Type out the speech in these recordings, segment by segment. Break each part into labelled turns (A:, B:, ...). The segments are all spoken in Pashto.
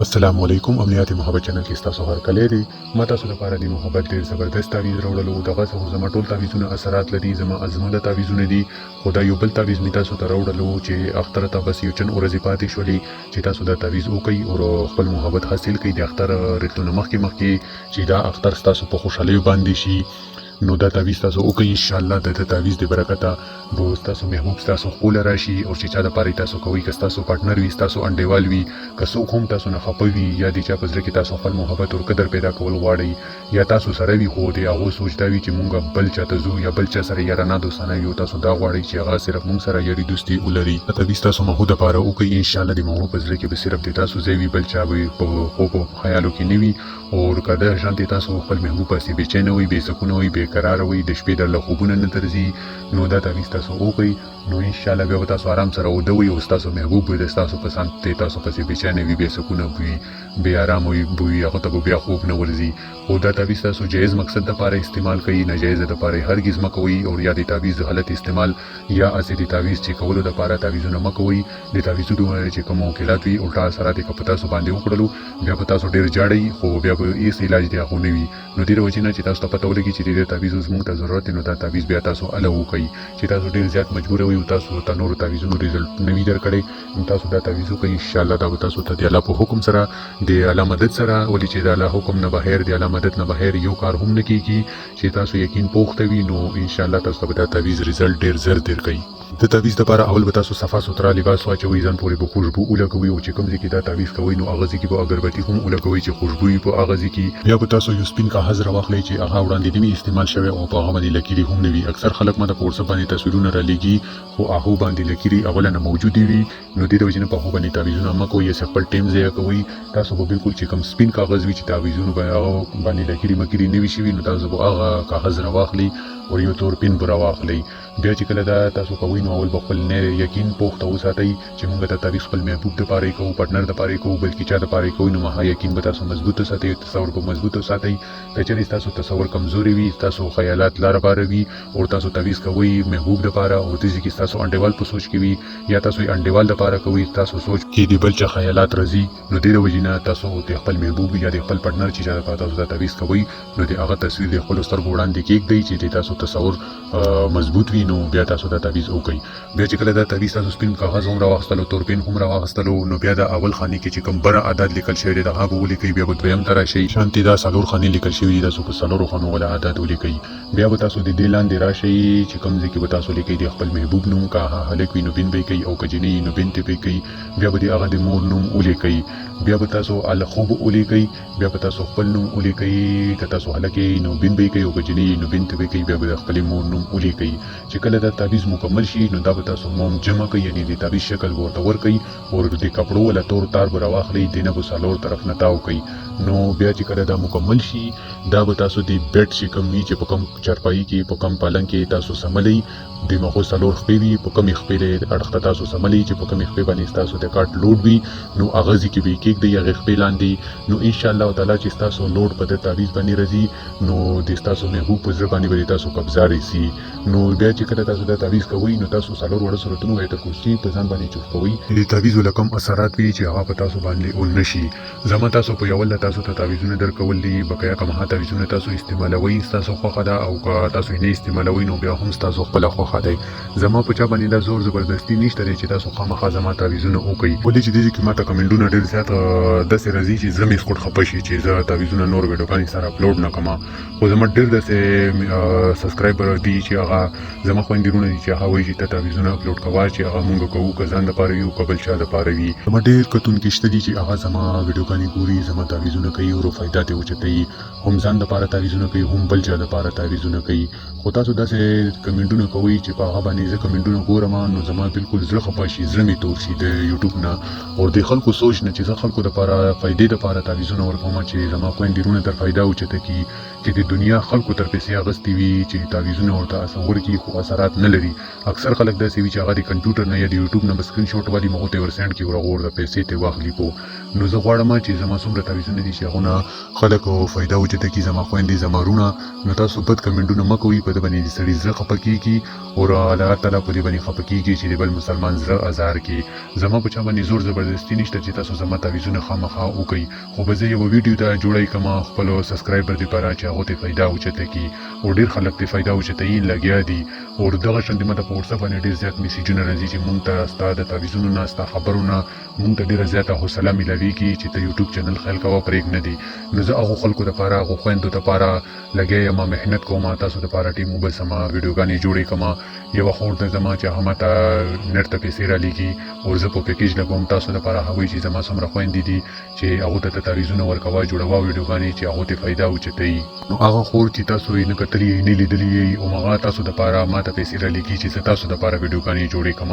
A: السلام علیکم امنیات محبت چینل کې تاسو هر کله دی ما تاسو لپاره د محبت ډیر زبردست تعویذ راوړلو دغه څه زما ټول تعویذونه اثرات لري زما ازمنه تعویذونه دي خدای یو بل تعویذ می تاسو ته راوړلو چې اختر ته بس یو چن ورځې پاتې شولې چې تاسو دا تعویذ وکړي او خپل محبت حاصل کړئ د اختر رښتونه مخکې چې دا اختر تاسو په خوشحالي باندې شي نو دا تعویذ تاسو وکړئ ان شاء الله د تعویذ د برکته به تاسو محبوب تاسو خپل راشي او چې چا د پاره تاسو کوي که تاسو پارتنر وي تاسو انډیوال وي که څوک هم تاسو نه خپوي یا د چا په ځل کې تاسو خپل محبت او قدر پیدا کول غواړئ یا تاسو سره وي خو دی هغه سوچ دا وي چې مونږ بل چاته زو یا بل چا سره یارانه دوستانه یو تاسو دا غواړئ چې هغه صرف مونږ سره یاري دوستي ولري تعویذ تاسو مخه د پاره وکړئ ان شاء الله د محبوب په ځل کې به صرف د تاسو زوی بل چا وي په خیالو کې نیوي او کله شانتي تاسو خپل محبوب پسې بچنه وي بے سکونه وي بے قرار وي د شپې د خوبونه نه ترځي نو دا تعویذ تاسو وکړئ نو ان شاء الله به تاسو آرام سره ودوي او تاسو محبوب د تاسو په سان ته تاسو پسې بچنه وي بے سکونه وي بے آرام وي بوي هغه ته بیا خوب نه ورځي او دا تعویذ تاسو جایز مقصد د لپاره استعمال کړئ ناجایز د لپاره هرگز مکوئ او یا د تعویذ غلط استعمال یا اسې د تعویذ چې کولو د لپاره تعویذونه مکوئ د تعویذونو چې کوم وکیلات وي او تاسو راته کپتا سو باندې وکړلو بیا په تاسو ډیر جاړئ خو بیا به هیڅ علاج دی خو نه وي نو ډیر وجنه چې تاسو ته پته ولګي چې د تعویذ زموږ ته ضرورت نو دا تعویذ بیا تاسو الو کوي چې تاسو ډیر زیات مجبور وي او تاسو ته نور تعویذونو ریزلټ نه وي درکړي نو تاسو دا تعویذ کوي ان شاء الله دا تاسو ته د الله په حکم سره د الله مدد سره ولې چې د الله حکم نه بهر د الله مدد نه بهر یو کار هم نه کیږي چې تاسو یقین پوښتنه وي نو ان شاء الله تاسو ته دا تعویذ ریزلټ ډیر زر درکړي د تعویذ لپاره اول به تاسو صفا سترا لباس واچوي ځان پورې به خوشبو ولګوي او چې کوم ځای کې دا تعویذ کوي نو هغه ځای کې به اگربتی هم ولګوي چې خوشبو په هغه ځای کې بیا به تاسو یو سپین کاغذ راواخلئ چې هغه وړاندې نیمه استعمال شوی او په هغه باندې لکيري هم نه وي اکثر خلک ماته په ورسره باندې تصویرونه را لګي خو هغه باندې لکيري اوله نه موجود وي نو د دې وجنه په هغه باندې تعویذونه مکو یې خپل ټیم ځای کوي تاسو به بالکل چې کوم سپین کاغذ وي چې تعویذونه به هغه باندې لکيري مکيري نه وي شي نو تاسو به هغه کاغذ راواخلئ او یو تور پین برا واخلئ بیا چې کله دا تاسو کوئ نو اول خپل نه یقین پوښتنه وساتئ چې موږ د تاریخ خپل محبوب د پاره کوو پارتنر د پاره کوو بلکې چا د پاره کوو نو ما یقین به تاسو مضبوط ساتئ تصور کو مضبوط ساتئ کچې تاسو تصور کمزوري وي تاسو خیالات لار بار وي او تاسو تعویذ کوئ محبوب د پاره او د ځکه تاسو انډیوال په سوچ کې وي یا تاسو انډیوال د پاره کوئ تاسو سوچ کې دی بل چا خیالات راځي نو د وجینه تاسو د خپل محبوب یا د خپل پارتنر چې چا د تاسو د تعویذ کوئ نو د هغه تصویر د خپل سترګو وړاندې کېږدئ چې تاسو تصور مضبوط وي نو بیا تاسو د تعویذ وکړئ بیا چې کله دا تعویذ تاسو سپین کاغذ هم راوخستلو تور پین هم راوخستلو نو بیا د اول خاني کې چې کوم بره عدد لیکل شوی دی دا هغه ولیکئ بیا به دویم ته راشئ شانتي دا څلور خاني لیکل شوي دي تاسو په څلورو خانو ولا عدد ولیکئ بیا به تاسو د دې لاندې راشئ چې کوم ځای کې به تاسو لیکئ د خپل محبوب نوم کا هلک وي نو بین به کوي او کجنی نو بنت به کوي بیا به د هغه د مور نوم ولیکئ بیا به تاسو الخوب ولیکئ بیا به تاسو خپل نوم ولیکئ که تاسو هلک نو بین به کوي او کجنی نو بنت به کوي بیا به خپل مور نوم ولیکئ چې کله دا تعویذ مکمل شي نو دا به تاسو موم جمع کوي یعنی د تعویذ شکل ورته ورکئ او د کپړو ولا تور تار به راواخلئ دینه به څلور طرف نه تاو کوي نو بیا چې کله دا مکمل شي دا به تاسو د بیډ چې کوم وی چې په کوم چارپایي کې په کوم پالنګ کې تاسو سملئ د مخو څلور خپې وي په کوم خپې اړخته تاسو سملئ چې په کوم خپې باندې تاسو د کارت لوډ وي نو هغه ځکه به کېږدئ هغه خپې لاندې نو ان شاء الله تعالی چې تاسو لوډ په د تعویذ باندې راځي نو د تاسو محبوب په ځر باندې تاسو قبضه راسي نو بیا چې کله تاسو د تعویذ کوئ نو تاسو څلور وړ صورتونه وایي تاسو په ځان باندې چوف کوئ د تعویذ لکم اثرات وي چې هغه په تاسو باندې اون نشي زما تاسو په یو ول تاسو ته تعویذونه درکول دي بقایا کوم تعویذونه تاسو استعمالوي تاسو خوخه ده او که تاسو نه استعمالوي نو بیا هم تاسو خپل خوخه ده زما په چا باندې دا زور زبردستی نشته چې تاسو خامخا زما تعویذونه وکړئ ولې چې دې کې ماته کمنټونه ډېر زیات د سر راځي چې زمې سکوټ خپشي چې زه تعویذونه نور ویډیوګانې سره اپلوډ نه کوم خو زما ډېر د سبسکرایبر دي چې هغه زما خويندرونه دي چې هغه وایي چې تعویذونه اپلوډ کوي چې هغه مونږ کوو کزان د پاره یو قبل چا د پاره وي زما ډېر کتون کې شته دي چې هغه زما ویډیوګانې ګوري زما تعویذونه کوي او فائدہ ته وچتي هم ځان د پاره تعویذونه کوي هم بل چا د پاره تعویذونه کوي خو تاسو داسې کمنټونه کوي چې په هغه باندې زه کمنټونه ګورم نو زما بالکل زړه خپه شي زړه مې تور شي د یوټیوب نه او د خلکو سوچ نه چې زه خلکو د لپاره فائدې د لپاره تعویذونه ورکوم چې زما خويندرونه تر فائدہ اوچته کی چې د دنیا خلکو تر پیسې اغستې وي چې تعویذونه ورته اثر کی خو اثرات نه لري اکثر خلک داسې وي چې هغه د کمپیوټر نه یا د یوټیوب نه سکرین شاټ والی مغه ته ورسند کی ورغور د پیسې ته واخلي کو نو زه غواړم چې زما څومره تعویذونه دي چې هغه خلکو فائدہ اوچته کی زما خويندې زما رونه نو تاسو بد کمنټونه مکوئ په د باندې سړي زړه خپه کیږي او الله تعالی په دې باندې خپه کیږي چې د بل مسلمان زړه ازار کی زما په چا باندې زور زبردستی نشته چې تاسو زما تعویذ تعویزونه خامخا وکړئ. خو به زه یو ویډیو ته جوړی کوم خپل سبسکرایبر لپاره چې هغه ته فائدہ اوچته کی او ډیر خلک ته فائدہ اوچته یې لګیا دي. او دغه شند مته په واتساپ باندې ډیر زیات میسیجونه راځي چې مونږ ته ستاسو د تعویزونو نه ستاسو خبرونه مونږ ته ډیر زیاته حوصله ملويږي چې ته یوټیوب چینل خلک او پرېګ نه دي. نو زه هغه خلکو لپاره هغه خويندو لپاره لګیا ما مهنت کوم تاسو لپاره ټیم وبل سما ویډیوګانې جوړې کوم. یو خور د زما چې هم ته نت ته پیسې را لګي او زه په پیکیج لګوم تاسو لپاره هغه چې زما سمره خويندې دي چې هغه ته تعویزونه ورکوا جوړوا ویډیوګانې چې هغه ته فائدہ اوچتای. نو هغه خور چې تاسو یې نه کتلی نه لیدلی او هغه تاسو لپاره ما ته پیسې را لګي چې تاسو لپاره ویډیوګانې جوړې کوم.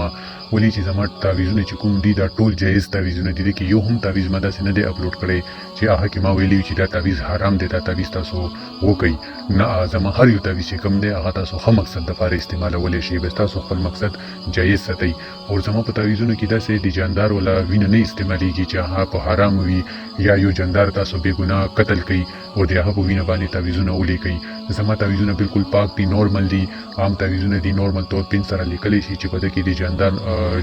A: ولې چې زما تعویزونه چې کوم دي دا ټول جایز تعویزونه دي چې یو هم تعویز مده سي نه دی اپلوډ کړي چې هغه کې ما ویلی چې دا تعویز حرام دی. دا تعویز تاسو وکي نه زما هر یو تعویز چې کوم دی هغه تاسو خو مقصد لپاره استعمالولای شي. بس تاسو خپل مقصد جایز ساتئ. او زما په تعویزونو کې داسې د جاندار ولا وینه نه استعمالېږي چې هغه په حرام وي یا یو جاندار تاسو بے ګناه قتل کوي او د هغه په وینه باندې تعویزونه ولیکي. زما تعویزونه بالکل پاک دي، نورمال دي، عام تعویزونه دي. نورمال طور پین سره لیکلی شي چې په دې کې د جاندار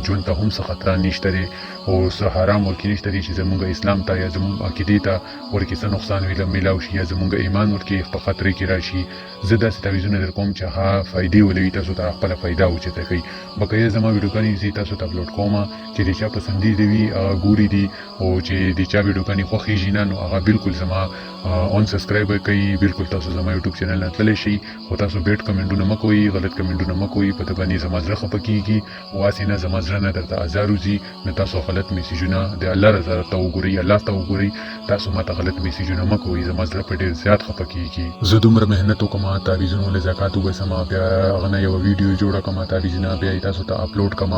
A: ژوند ته هم څه خطر نشته دی او څه حرام ورکې نشته دی چې زمونږ اسلام ته یا زمونږ عقیدې ته ورکې څه نقصان میلاو شي یا زمونږ ایمان ورکې په خطرې کې راشي. زه داسې تعویزونه در کوم چې هغه فایدې ولوي تاسو ته خپله فایده اوچته کوي. بقیه زما ویډیوګانې زه تاسو ته اپلوډ کوم چې د چا پسندیده وي هغه ګوري دي او چې د چا ویډیوګانې خوښیږي نه نو هغه بالکل زما اون سبسکرایب کوي. بالکل تاسو زما یوټیوب چینل نه تللی شي او تاسو بیډ کمنټونه مه کوئ، غلط کمنټونه مه کوئ. په دې باندې زما زړه خفه کیږي او هسې نه زما زړه نه درته ازار وځي نو تاسو غلط میسیجونه د الله رضا ته وګورئ، الله ته وګورئ. تاسو ماته غلط میسیجونه مه کوئ، زما زړه په ډېر زیات خفه کیږي. زه دومره محنت وکړم تعویزونو له زکات وباسم بیا هغه نه یو ویډیو جوړه کړم تعویزونه بیا تاسو ته اپلوډ کړم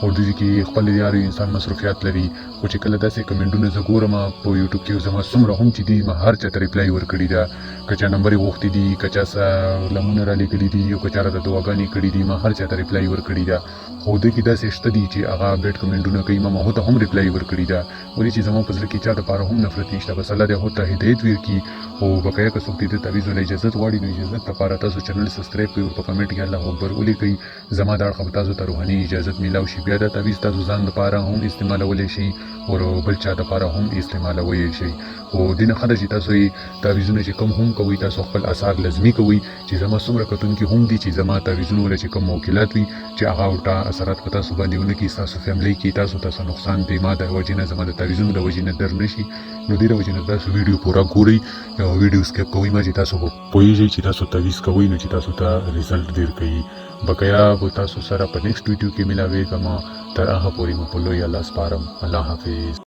A: او د دې کې خپل یار انسان مصروفیات لري. خو چې کله داسې کمنټونه زه ګورم په یوټیوب کې زما څومره هم چې دي ما هر چا ته ریپلای ورکړي ده. که چا نمبر یې غوښتي دي، که چا لمونه را لیکلي دي او که چا راته دعاګانې کړي دي ما هر چا ته ریپلای ورکړي ده. خو دې کې داسې شته دي چې هغه بیډ کمنټونه کوي ما هغو ته هم ریپلای ورکړي ده. ولې چې زما په زړه کې چا دپاره هم نفرت نشته. بس الله دې هغو ته هدایت ورکړي او بقیه که څوک د تعویز ولا اجازت غواړي نو اجازت لپاره تاسو چینل سبسکرایب کړئ او په کمنټ کې الله اکبر ولیکئ. زما دا اړخه به تاسو ته روحاني اجازت میلاو شي. بیا دا تعویز تاسو ځان لپاره هم استعمالولی شي او بل چا لپاره هم استعمالولی شي. او دې نه ښه ده چې تاسو یې تعویزونه چې کوم هم کوئ تاسو خپل اثار لازمي کوئ چې زما څومره کتونکي هم دي چې زما تعویزونه ولا چې کوم موکلات وي چې هغه ورته اثرات په تاسو باندې ونه کړي، ستاسو فیملی کې تاسو نقصان دی ما د وجې نه زما د تعویزونو د وجې نه در نه شي. نو دې د وجې نه تاسو ویډیو پوره ګورئ او ویډیو سکیپ کوئ ما چې تاسو پوهېږئ چې تاسو تعویز کوئ نو چې تاسو ته ریزلټ ډېر کوي. بقیه به تاسو سره په نیکسټ ویډیو کې ملاوېږم. تر هغه پورې مو په لوی الله سپارم. الله حافظ.